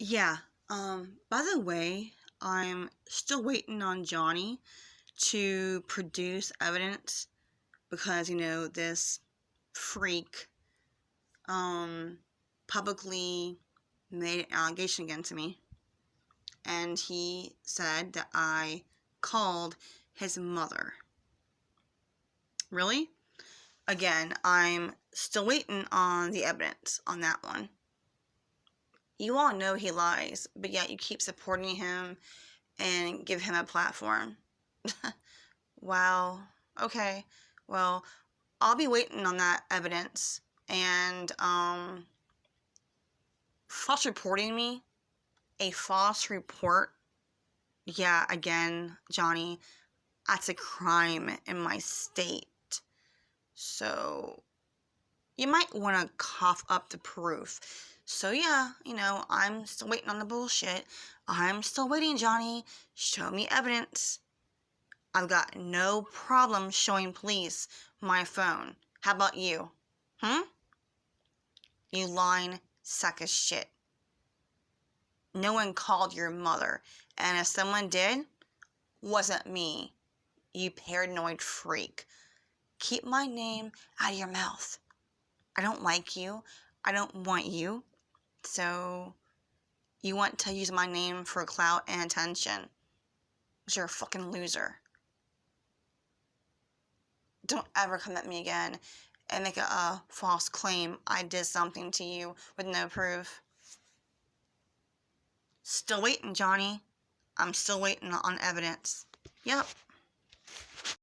Yeah. By the way, I'm still waiting on Johnny to produce evidence because, this freak, publicly made an allegation against me. And he said that I called his mother. Really? Again, I'm still waiting on the evidence on that one. You all know he lies, but yet you keep supporting him and give him a platform. Wow. Okay. Well, I'll be waiting on that evidence. And false reporting me, a false report. Yeah, again, Johnny, that's a crime in my state. So you might want to cough up the proof. So yeah, I'm still waiting on the bullshit. I'm still waiting, Johnny. Show me evidence. I've got no problem showing police my phone. How about you? You lying sack of shit. No one called your mother. And if someone did, wasn't me. You paranoid freak. Keep my name out of your mouth. I don't like you. I don't want you. So, you want to use my name for clout and attention. Because you're a fucking loser. Don't ever come at me again and make a false claim I did something to you with no proof. Still waiting, Johnny. I'm still waiting on evidence. Yep.